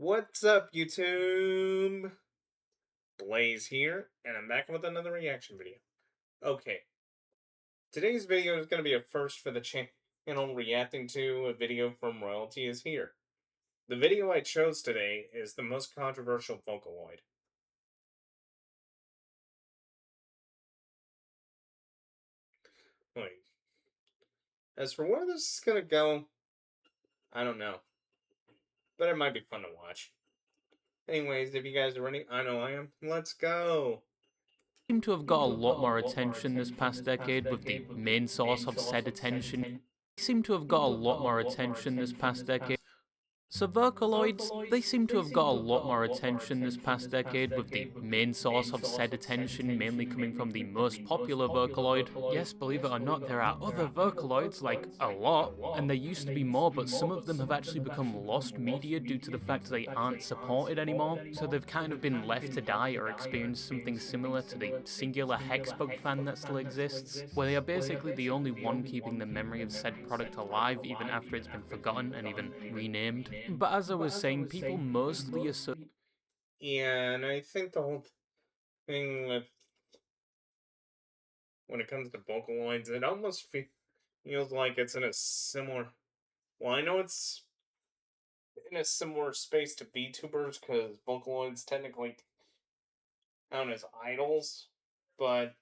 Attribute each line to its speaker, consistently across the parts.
Speaker 1: What's up, YouTube? Blaze here, and I'm back with another reaction video. Okay, today's video is going to be a first for the channel. Reacting to a video from Royalty is here. The video I chose today is the most controversial vocaloid. Wait. As for where this is going to go, I don't know. But it might be fun to watch. Anyways, if you guys are ready, I know I am. Let's go!
Speaker 2: Seem to have got a lot more attention this past decade, with the main source of said attention. Seem to have got a lot more attention this past decade. So Vocaloids, they seem to have got a lot more attention this past decade, with the main source of said attention mainly coming from the most popular Vocaloid. Yes, believe it or not, there are other Vocaloids, like a lot, and there used to be more, but some of them have actually become lost media due to the fact they aren't supported anymore, so they've kind of been left to die or experience something similar to the singular Hexbug fan that still exists, where they are basically the only one keeping the memory of said product alive even after it's been forgotten and even renamed. But as I was saying, people mostly associate.
Speaker 1: Yeah, and I think the whole thing with when it comes to Vocaloids, it almost feels like it's in a similar. Well, I know it's in a similar space to Vtubers because Vocaloids technically count as idols, but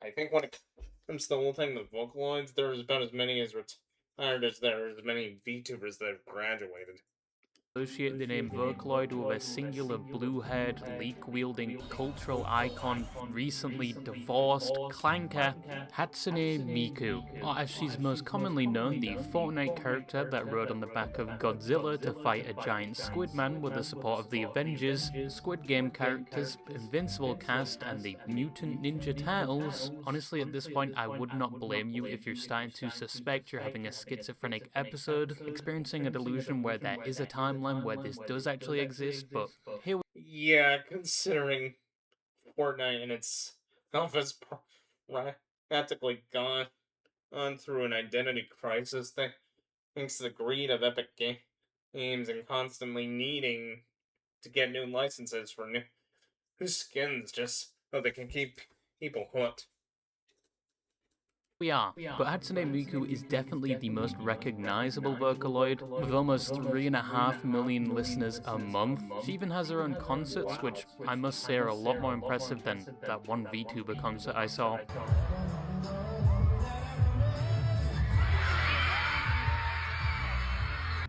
Speaker 1: I think when it comes to the whole thing with Vocaloids, there's about as many as retired as there are as many Vtubers that have graduated.
Speaker 2: Associate the name Vocaloid with a singular blue-haired, leek-wielding cultural icon, recently divorced clanker, Katsane Miku, or as she's most commonly known, the Fortnite character that rode on the back of Godzilla to fight a giant squid man with the support of the Avengers, Squid Game characters, Invincible cast, and the Mutant Ninja Turtles. Honestly, at this point, I would not blame you if you're starting to suspect you're having a schizophrenic episode, experiencing a delusion where there is a timeline where this does actually exist, but here we...
Speaker 1: Yeah, considering Fortnite in itself has practically gone on through an identity crisis thanks to the greed of Epic Games and constantly needing to get new licenses for new skins just so they can keep people hooked.
Speaker 2: We are, but Hatsune Miku is definitely the most recognizable Vocaloid, with almost 3.5 million listeners a month. She even has her own concerts, which I must say are a lot more impressive than that one Vtuber concert I saw.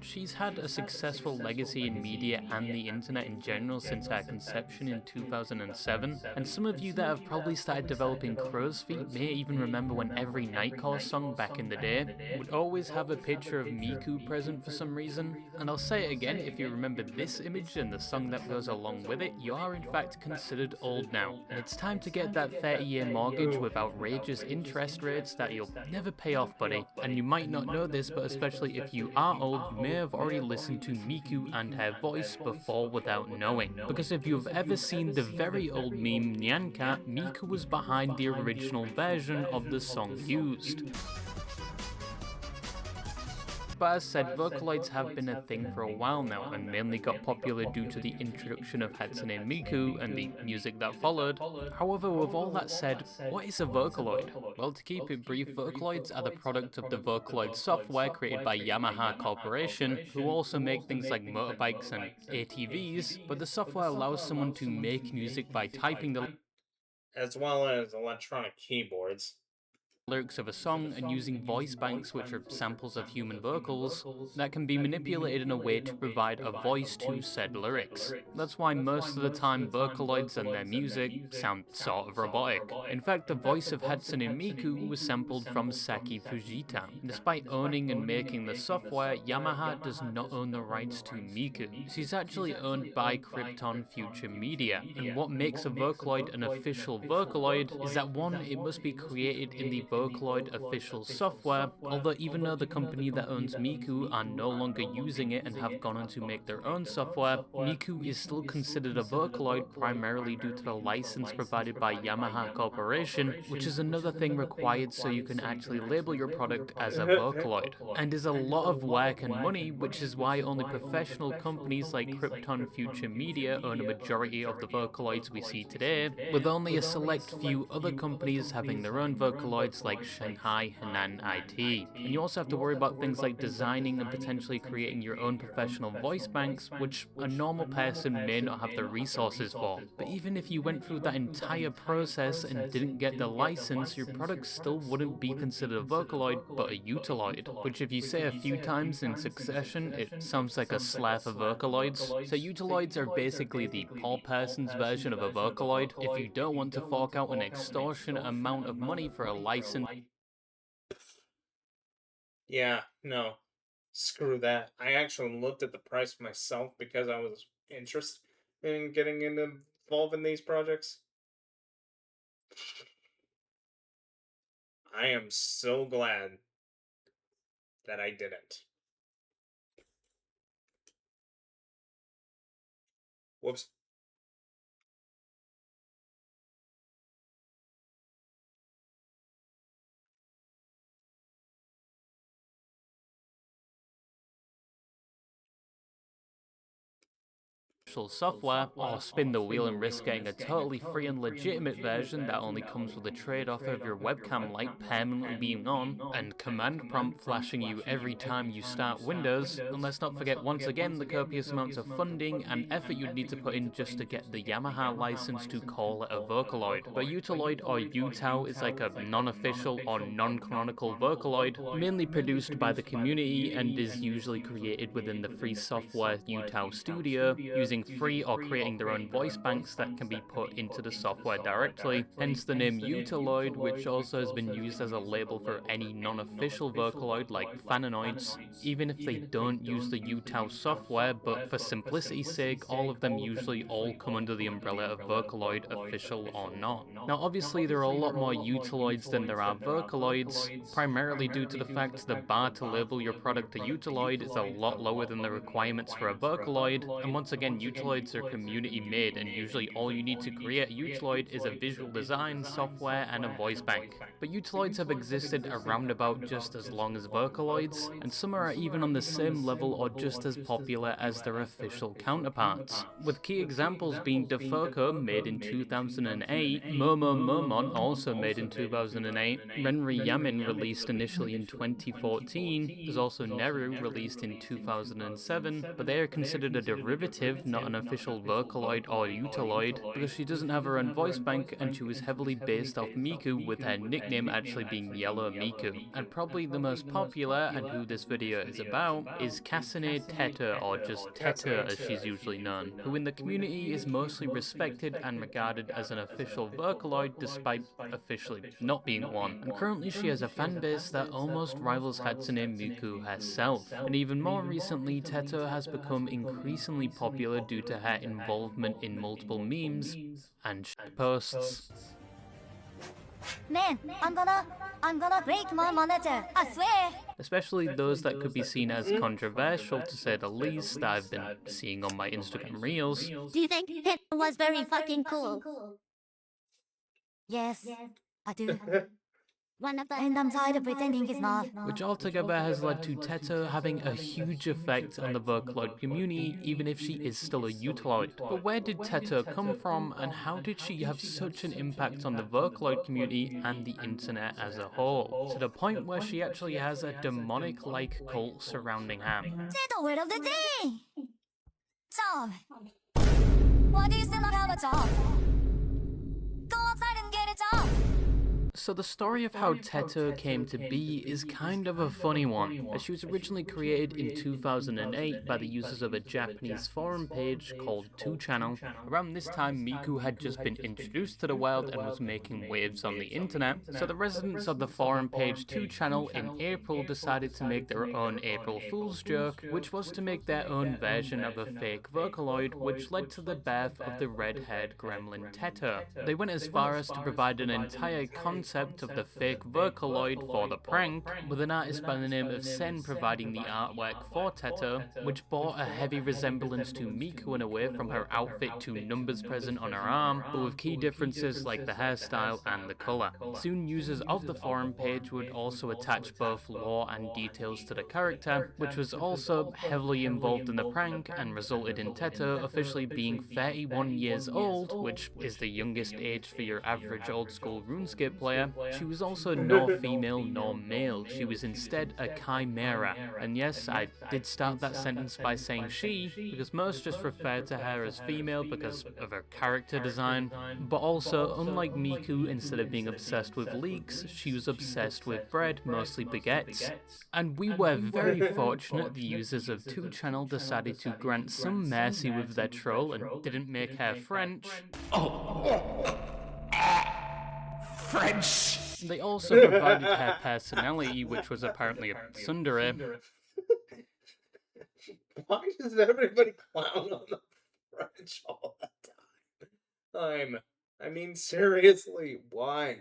Speaker 2: She's had a successful legacy in media and the internet in general since her conception in 2007, and some of you that have probably started developing crow's feet may even remember when every Nightcore song back in the day would always have a picture of Miku present for some reason. And I'll say it again, if you remember this image and the song that goes along with it, you are in fact considered old now, and it's time to get that 30-year mortgage with outrageous interest rates that you'll never pay off, buddy. And you might not know this, but especially if you are old, you may have already listened to Miku and her voice before without knowing. Because if you've ever seen the very old meme Nyanka, Miku was behind the original version of the song used. But as said, Vocaloids have been a thing for a while now, and mainly got popular due to the introduction of Hatsune Miku and the music that followed. However, with all that said, what is a Vocaloid? Well, to keep it brief, Vocaloids are the product of the Vocaloid software created by Yamaha Corporation, who also make things like motorbikes and ATVs, but the software allows someone to make music by typing the
Speaker 1: as well as electronic keyboards.
Speaker 2: Lyrics of a song and using voice banks, which are samples of human vocals, that can be manipulated in a way to provide a voice to said lyrics. That's why most of the time Vocaloids and their music sound sort of robotic. In fact, the voice of Hatsune Miku was sampled from Saki Fujita. Despite owning and making the software, Yamaha does not own the rights to Miku. She's actually owned by Krypton Future Media, and what makes a Vocaloid an official Vocaloid is that one, it must be created in the Vocaloid official software, although even though the company that owns Miku are no longer using it and have gone on to make their own software, Miku is still considered a Vocaloid primarily due to the license provided by Yamaha Corporation, which is another thing required so you can actually label your product as a Vocaloid, and is a lot of work and money, which is why only professional companies like Krypton Future Media own a majority of the Vocaloids we see today, with only a select few other companies having their own Vocaloids like Shanghai Henan IT. And you also have to worry about things like designing and potentially creating your own professional voice banks, which a normal person may not have the resources for. But even if you went through that entire process and didn't get the license, your product still wouldn't be considered a Vocaloid, but a Utiloid, which if you say a few times in succession, it sounds like a slur for Vocaloids. So Utiloids are basically the poor person's version of a Vocaloid. If you don't want to fork out an extortionate amount of money for a license.
Speaker 1: Yeah, no. Screw that. I actually looked at the price myself because I was interested in getting involved in these projects. I am so glad that I didn't. Whoops.
Speaker 2: Software, or spin the wheel and risk getting a totally free and legitimate version that only comes with a trade-off of your webcam light permanently being on, and command prompt flashing you every time you start Windows, and let's not forget once again the copious amounts of funding and effort you'd need to put in just to get the Yamaha license to call it a Vocaloid. But Utiloid or Utao is like a non-official or non-canonical Vocaloid, mainly produced by the community and is usually created within the free software Utao Studio, using free or creating their own voice banks that can be put into the software directly, hence the name Utiloid, which also has been used as a label for any non-official Vocaloid like Fananoids, even if they don't use the Utao software, but for simplicity's sake, all of them usually all come under the umbrella of Vocaloid, official or not. Now obviously there are a lot more Utiloids than there are Vocaloids, primarily due to the fact the bar to label your product a Utiloid is a lot lower than the requirements for a Vocaloid, and once again Utiloids are community made, and usually all you need to create a Utiloid is a visual design, software, and a voice bank. But Utiloids have existed around about just as long as Vocaloids, and some are even on the same level or just as popular as their official counterparts, with key examples being Defoco, made in 2008, Momo Momon, also made in 2008, Renri Yamin, released initially in 2014, there's also Neru, released in 2007, but they are considered a derivative, not an official Vocaloid or Utiloid, because she doesn't have her own voice bank and she was heavily based off Miku, with her nickname actually being Yellow Miku. And probably the most popular, and who this video is about, is Katsane Teto, or just Teto as she's usually known, who in the community is mostly respected and regarded as an official Vocaloid despite officially not being one. And currently she has a fanbase that almost rivals Hatsune Miku herself. And even more recently, Teto has become increasingly popular due to her involvement in multiple memes and posts.
Speaker 3: Man, I'm gonna break my monitor, I swear!
Speaker 2: Especially those that could be seen as controversial, to say the least, that I've been seeing on my Instagram reels.
Speaker 3: Do you think it was very fucking cool? Yes, I do. And I'm tired of pretending it's not.
Speaker 2: Which altogether has led to Teto having a huge effect on the Vocaloid community, even if she is still a Utiloid. But where did Teto come from, and how did she have such an impact on the Vocaloid community and the internet as a whole? To the point where she actually has a demonic-like cult surrounding her.
Speaker 3: The word of the day! Job! Why do you still not have a job? Go outside and get a job!
Speaker 2: So the story of how Teto came to be is kind of a funny one, as she was originally created in 2008 by the users of a Japanese forum page called 2channel. Around this time, Miku had just been introduced to the world and was making waves on the internet, so the residents of the forum page 2channel in April decided to make their own April Fool's joke, which was to make their own version of a fake Vocaloid, which led to the birth of the red-haired gremlin Teto. They went as far as to provide an entire concept concept of the fake vocaloid for the prank, with an artist by the name of Sen providing the artwork for Teto, which bore a heavy resemblance to Miku in a way from her outfit to numbers present on her arm, but with key differences like the hairstyle and the colour. Soon users of the forum page would also attach both lore and details to the character, which was also heavily involved in the prank and resulted in Teto officially being 31 years old, which is the youngest age for your average old school RuneScape player. She was also nor female nor male, she was instead a chimera. And yes, I did start that sentence by saying she, because most just refer to her as female because of her character design, but also, unlike Miku, instead of being obsessed with leeks, she was obsessed with bread, mostly baguettes. And we were very fortunate the users of 2channel decided to grant some mercy with their troll and didn't make her French.
Speaker 4: French!
Speaker 2: They also provided her personality, which was apparently a tsundere.
Speaker 1: Why does everybody clown on the French all the time? I mean, seriously, why?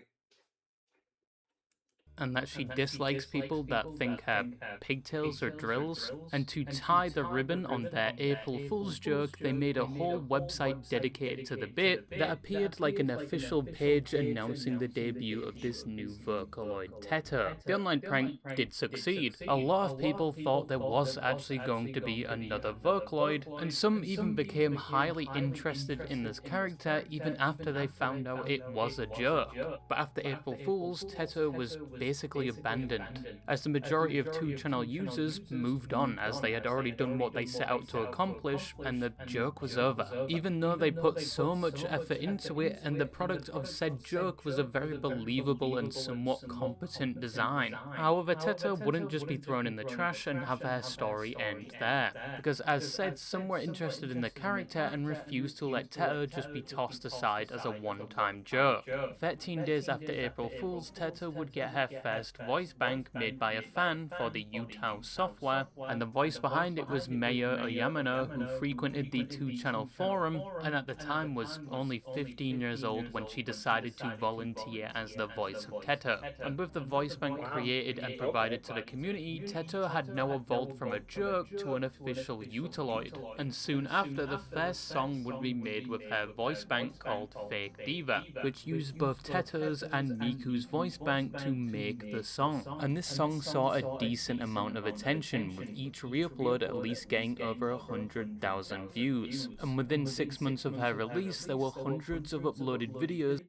Speaker 2: And that she dislikes people that think her pigtails are drills, and to tie the ribbon on their April Fool's joke, they made a whole website dedicated to the bit that appeared like an official page announcing the debut of this new vocaloid Teto. The online prank did succeed. A lot of people thought there was actually going to be another vocaloid, and some even became highly interested in this character even after they found out it was a joke. But after April Fool's, Teto was basically abandoned, as the majority of 2channel users moved on as they had already done what they set out to accomplish and the joke was over, even though they put so much effort into it and the product of said joke was a very believable and somewhat competent design. However, Teto wouldn't just be thrown in the trash and have her story end there, because as said, some were interested in the character and refused to let Teto just be tossed aside as a one-time joke. 13 days after April Fool's, Teto would get her first voice bank made by a fan for the Utah software, and the voice behind it was Mayo Oyamano, who frequented the 2channel forum and at the time was only 15 years old when she decided to volunteer as the voice of Teto. And with the voice bank created and provided to the community, Teto had now evolved from a joke to an official Utaloid, and soon after the first song would be made with her voice bank called Fake Diva, which used both Teto's and Miku's voice bank to make the song. And this song saw a decent amount of attention, with each re-upload at least getting over 100,000 views. And within 6 months of her release, there were hundreds of uploaded videos.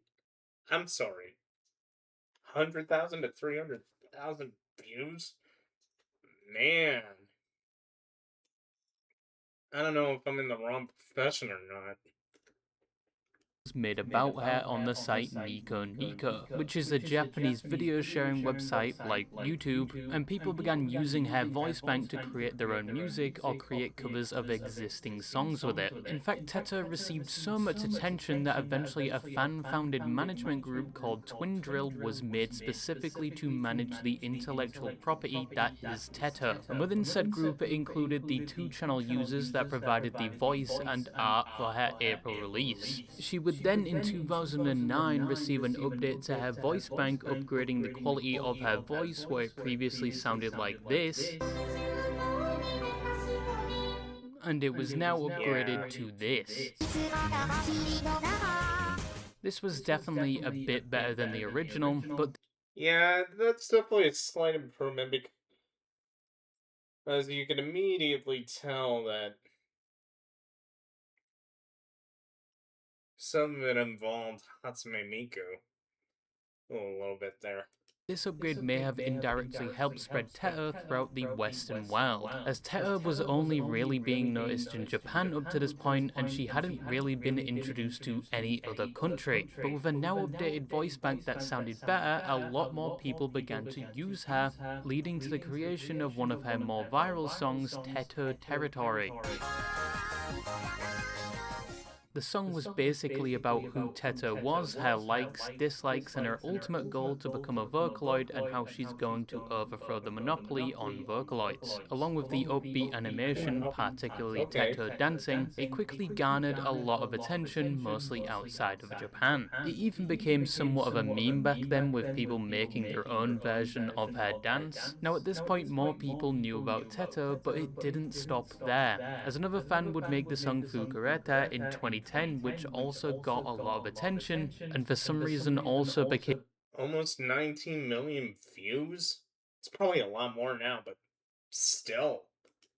Speaker 1: I'm sorry. 100,000 to 300,000 views? Man. I don't know if I'm in the wrong profession or not.
Speaker 2: Made about her on the site Nico Nico, which is a Japanese video sharing website like YouTube, and people began using her voice bank to create their own music or create covers of existing songs with it. In fact, Teto received so much attention that eventually a fan-founded management group called Twin Drill was made specifically to manage the intellectual property that is Teto. And within said group, it included the 2channel users that provided the voice and art for her April release. She would then in 2009 receive an update to her voice bank, upgrading the quality of her voice where it previously sounded like this, and it was now upgraded to this. This was definitely a bit better than the original, but
Speaker 1: yeah, that's definitely a slight improvement because you can immediately tell that some of it involved Hatsune Miku a little bit there.
Speaker 2: this upgrade may have indirectly helped spread Teto throughout the Western world, as Teto was only really being noticed in Japan up to this point, and she hadn't really been introduced to any other country. But with a now updated voice bank that sounded better, a lot more people began to use her, leading to the creation of one of her more viral songs, Teto Territory. The song was basically about who Teto was, her likes, dislikes, and her ultimate goal to become a Vocaloid and how she's going to overthrow the monopoly on Vocaloids. Along with the upbeat animation, particularly Teto dancing, it quickly garnered a lot of attention, mostly outside of Japan. It even became somewhat of a meme back then, with people making their own version of her dance. Now at this point more people knew about Teto, but it didn't stop there, as another fan would make the song Fukureta in 2010, which also got a lot of attention, and for some reason also became
Speaker 1: Almost 19 million views? It's probably a lot more now, but still.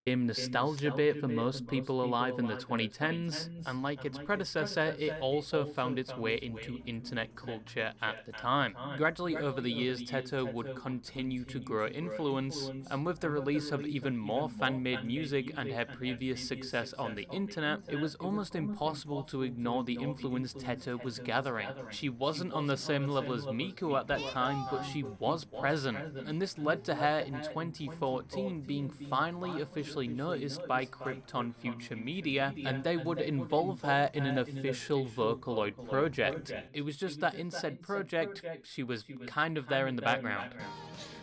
Speaker 2: nostalgia bait for most people alive in the 2010s, and like its predecessor, it also found its way into internet culture at the time. Gradually over the years, Teto would continue to grow influence, and with the release of even more fan-made music and her previous success on the internet, it was almost impossible to ignore the influence Teto was gathering. She wasn't on the same level as Miku at that time, but she was present, and this led to her in 2014 being finally officially noticed by Krypton Future Media, and they would involve her in an official Vocaloid project. It was just that in said project, she was kind of there in the background.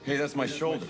Speaker 4: Hey, that's my shoulder.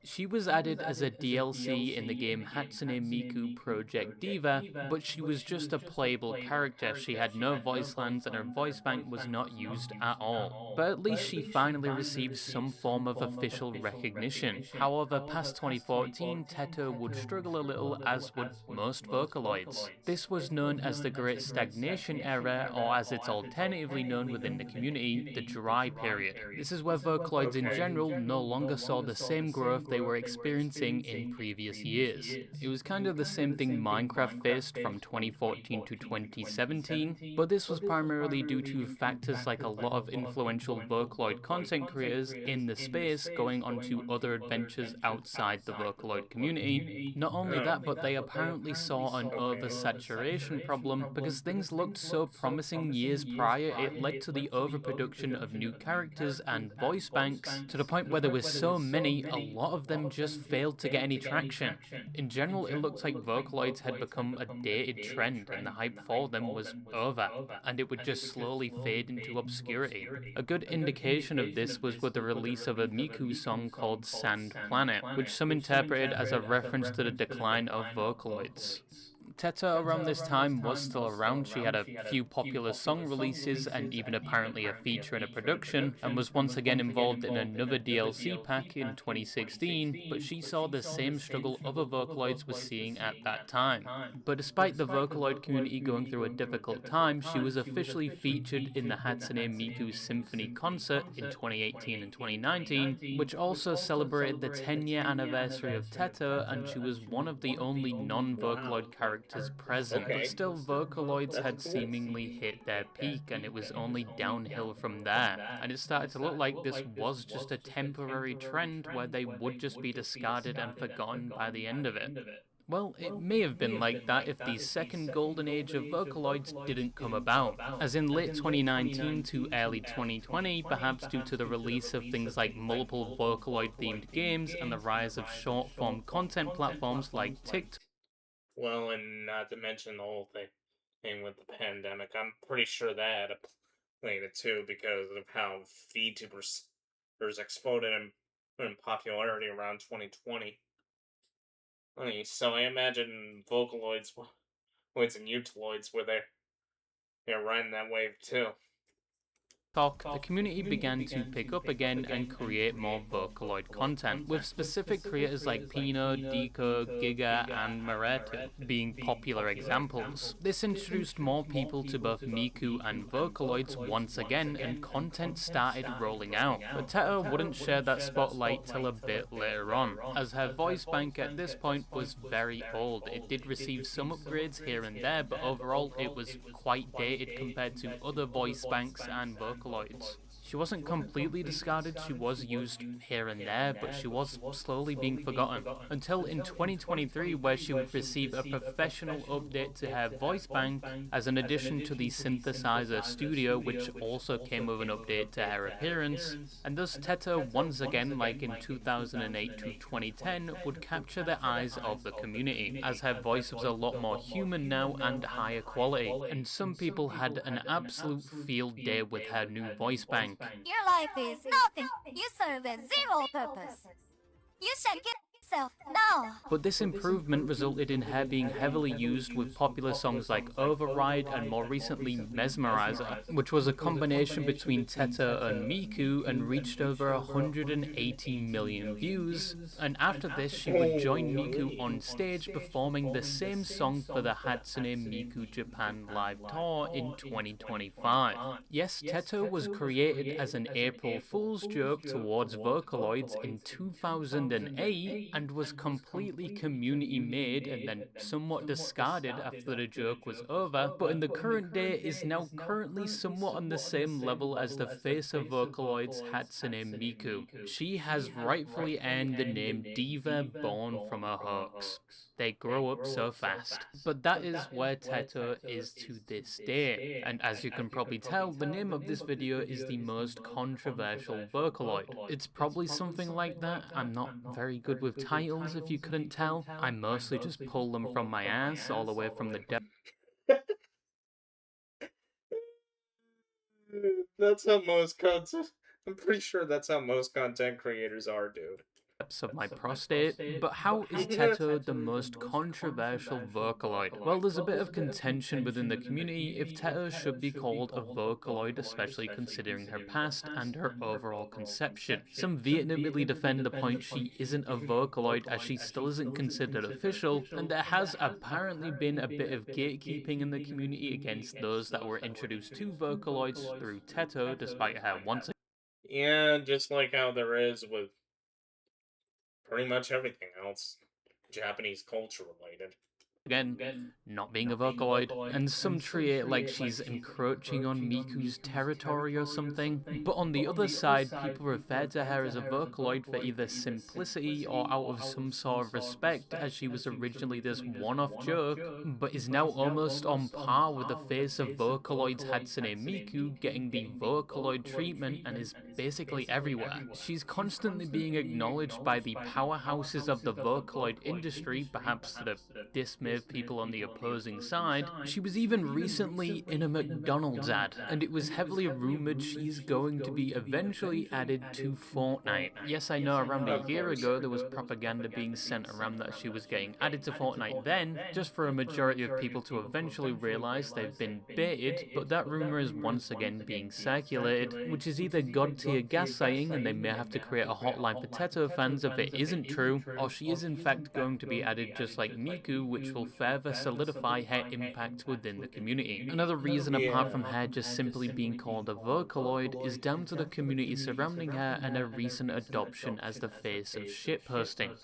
Speaker 2: She was added as a DLC in the game Hatsune Miku Project Diva, but she was just a playable character. She had no voice lines and her voice bank was not used at all. But at least she finally received some form of official recognition. However, past 2014, Teto would struggle a little, as would most Vocaloids. This was known as the Great Stagnation Era, or as it's alternatively known within the community, the Dry Period. This is where Vocaloids in general no longer saw the same growth they were experiencing in previous years. It was kind of the same thing Minecraft faced from 2014 to 2017, but this was primarily due to factors like a lot of influential Vocaloid content creators in the space going on to other adventures outside the Vocaloid community. Not only that, but they apparently saw an oversaturation problem because things looked so promising years prior. It led to the overproduction of new characters and voice banks to the point where there was so many, a lot of them just failed to get any traction. In general, it looked like Vocaloids had become a dated trend and the hype for them was over, and it would just slowly fade into obscurity. A good indication of this was with the release of a Miku song called Sand Planet, which some interpreted as a reference to the decline of Vocaloids. Teto around this time was still around. She had a few popular song releases and even apparently a feature in a production, and was once again involved in another DLC pack in 2016, but she saw the same struggle other Vocaloids were seeing at that time. But despite the Vocaloid community going through a difficult time, she was officially featured in the Hatsune Miku Symphony concert in 2018 and 2019, which also celebrated the 10-year anniversary of Teto, and she was one of the only non-Vocaloid characters present, but still Vocaloids had seemingly hit their peak and it was only downhill from there, and it started to look like this was just a temporary trend where they would just be discarded and forgotten by the end of it. Well, it may have been like that if the second golden age of Vocaloids didn't come about, as in late 2019 to early 2020, perhaps due to the release of things like multiple Vocaloid-themed games and the rise of short-form content platforms like TikTok.
Speaker 1: Well, and not to mention the whole thing with the pandemic, I'm pretty sure that had played it too, because of how Vtubers exploded in popularity around 2020. So I imagine Vocaloids and Utiloids were they're riding that wave too.
Speaker 2: The community began to pick up again and create more Vocaloid content, with specific creators like Pino, Deco, Giga, and Moreto being popular examples. This introduced more people to both Miku and Vocaloids once again, and content started rolling out. But Teto wouldn't share that spotlight till a bit later on, as her voice bank at this point was very old. It did receive some upgrades here and there, but overall it was quite dated compared to other voice banks and Vocaloids. She wasn't completely discarded, she was used here and there, but she was slowly being forgotten. Until in 2023, where she would receive a professional update to her voice bank as an addition to the synthesizer studio, which also came with an update to her appearance, and thus Teto once again, like in 2008 to 2010, would capture the eyes of the community, as her voice was a lot more human now and higher quality, and some people had an absolute field day with her new voice bank.
Speaker 3: Your life is nothing. You serve a zero purpose. You should kill yourself now.
Speaker 2: But this improvement resulted in her being heavily used with popular songs like Override and more recently Mesmerizer, which was a combination between Teto and Miku and reached over 180 million views. And after this, she would join Miku on stage performing the same song for the Hatsune Miku Japan live tour in 2025. Yes, Teto was created as an April Fool's joke towards Vocaloids in 2008 and was completely community made and then somewhat discarded after the joke was over, but in the current day is now currently somewhat on the same level as the face of Vocaloids Hatsune Miku. She has rightfully earned the name Diva born from a hoax. They grow up so fast. But that is where Teto is to this day, and as you can probably tell, the name of this video is the most controversial Vocaloid. It's probably something like that. I'm not very good with titles, if you couldn't tell. I mostly just pull them from my ass all the way from the
Speaker 1: That's how most content. I'm pretty sure that's how most content creators are, dude.
Speaker 2: of my prostate. But how is Teto the most controversial Vocaloid? Well, there's a bit of contention within the community if Teto should be called a Vocaloid, especially considering her past and her overall conception. Some vehemently defend the point she isn't a Vocaloid as she still isn't considered official, and there has apparently been a bit of gatekeeping in the community against those that were introduced to Vocaloids through Teto, despite her once
Speaker 1: Yeah, just like how there is with pretty much everything else Japanese culture related.
Speaker 2: again, not being a Vocaloid, and some treat it like she's encroaching on Miku's territory or something. But on the other side, people refer to her as a Vocaloid for either simplicity or out of some sort of respect, as she was originally this one-off joke, but is now almost on par with the face of Vocaloid's Hatsune Miku, getting the Vocaloid treatment and is basically everywhere. She's constantly being acknowledged by the powerhouses of the Vocaloid industry, perhaps to the dismay of people on the opposing side. She was even recently in a McDonald's ad, and it was heavily rumored she's going to be eventually added to Fortnite. Yes, I know around a year ago there was propaganda being sent around that she was getting added to Fortnite then, just for a majority of people to eventually realise they've been baited, but that rumour is once again being circulated, which is either god tier gaslighting and they may have to create a hotline for Teto fans if it isn't true, or she is in fact going to be added just like Miku, which will further solidify her impact within the community. Another reason apart from her just simply being called a Vocaloid is down to the community surrounding her and her recent adoption as the face of shitposting.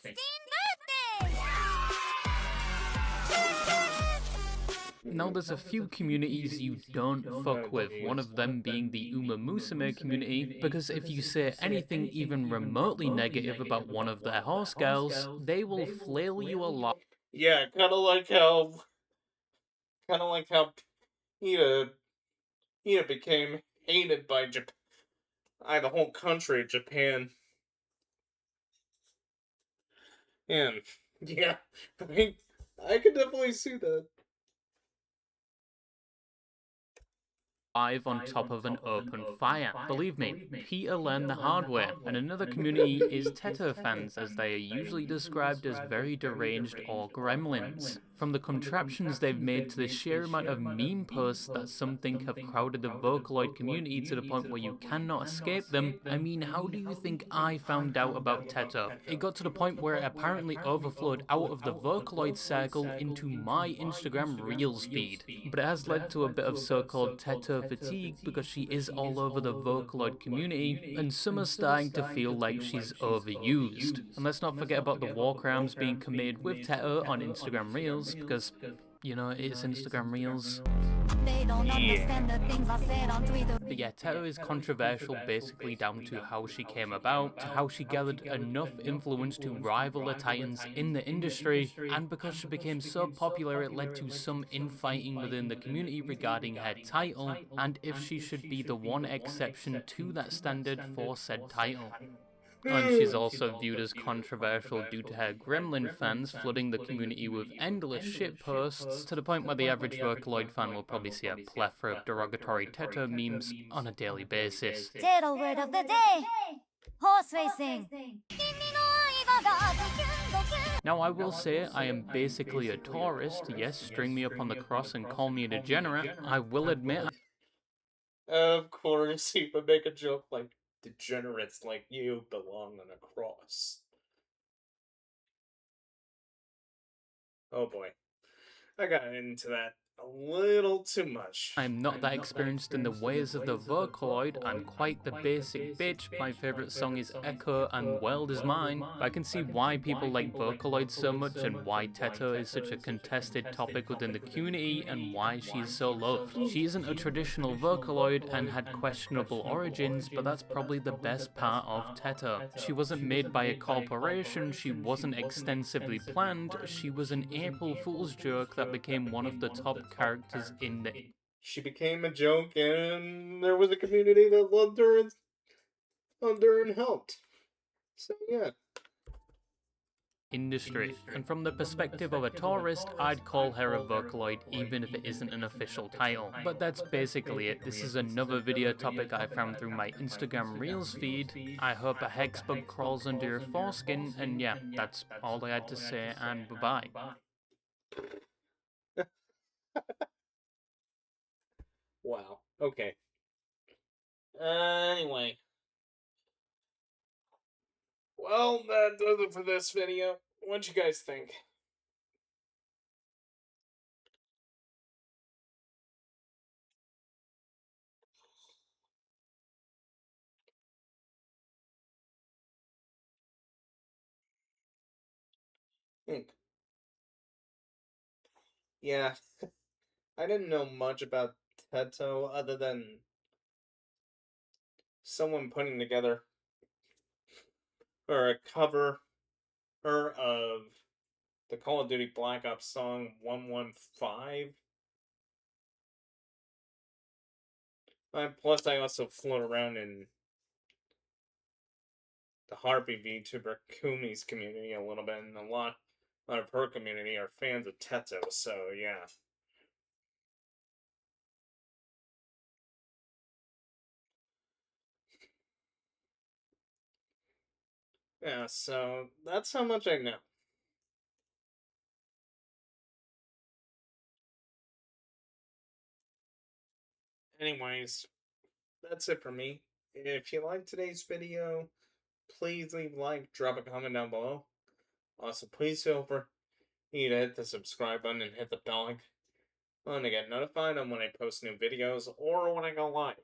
Speaker 2: Now there's a few communities you don't fuck with, one of them being the Uma Musume community, because if you say anything even remotely negative about one of their horse girls, they will flail you a lot.
Speaker 1: Yeah, kind of like how Ida became hated by the whole country of Japan. And yeah, I could definitely see that.
Speaker 2: On top of an open fire. Believe me, Peter learned the hard way, and another community is Teto fans, as they are usually described as very deranged or gremlins. From the contraptions they've made to the sheer amount of meme posts that some think have crowded the Vocaloid community to the point where you cannot escape them, I mean, how do you think I found out about Teto? It got to the point where it apparently overflowed out of the Vocaloid circle into my Instagram Reels feed, but it has led to a bit of so-called Teto fatigue because she is all over the Vocaloid community, and some are starting to feel like she's overused. And let's not forget about the war crimes being committed with Teto on Instagram Reels, because it's Instagram Reels.
Speaker 3: They don't understand the things I said on Twitter.
Speaker 2: But yeah, Teto is controversial basically down to how she came about, to how she gathered enough influence to rival the Titans in the industry, and because she became so popular it led to some infighting within the community regarding her title, and if she should be the one exception to that standard for said title. And she's also viewed as controversial due to her Gremlin fans flooding the community with endless shit posts, to the point where the average Vocaloid fan will probably see a plethora of derogatory Teto memes on a daily basis.
Speaker 3: Teto word of the day. Horse racing.
Speaker 2: Now I will say I am basically a tourist, yes, string me up on the cross and call me a degenerate. I will admit
Speaker 1: Of course, he would make a joke like, degenerates like you belong on a cross. Oh boy. I got into that a little too much.
Speaker 2: I'm not that experienced in the ways of the Vocaloid, I'm quite the basic bitch. My favourite song is Echo and World is Mine, but I can see why people like Vocaloid so much and why Teto is such a contested topic within the community and why she is so loved. She isn't a traditional Vocaloid and had questionable origins, but that's probably the best part of Teto. She wasn't made by a corporation, she wasn't extensively planned, she was an April Fool's joke that became one of the top characters in the
Speaker 1: She became a joke, and there was a community that loved her and helped. So yeah.
Speaker 2: industry. And from the perspective of a tourist, I'd call her a Vocaloid even if it isn't an official title. But that's basically it. This is another video topic I found through my Instagram Reels feed. I hope a hex bug crawls under your foreskin, and yeah, that's all I had to say, and bye-bye.
Speaker 1: Wow. Okay. Anyway. Well, that does it for this video. What'd you guys think? Yeah. I didn't know much about Teto other than someone putting together or a cover of the Call of Duty Black Ops song 115. Plus, I also float around in the Harpy VTuber Kumi's community a little bit, and a lot of her community are fans of Teto, so yeah. Yeah, so that's how much I know. Anyways, that's it for me. If you liked today's video, please leave a like, drop a comment down below. Also, please feel free to hit the subscribe button and hit the bell icon to get notified on when I post new videos or when I go live.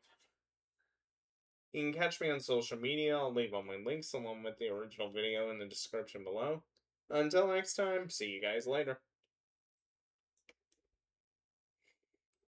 Speaker 1: You can catch me on social media. I'll leave all my links along with the original video in the description below. Until next time, see you guys later.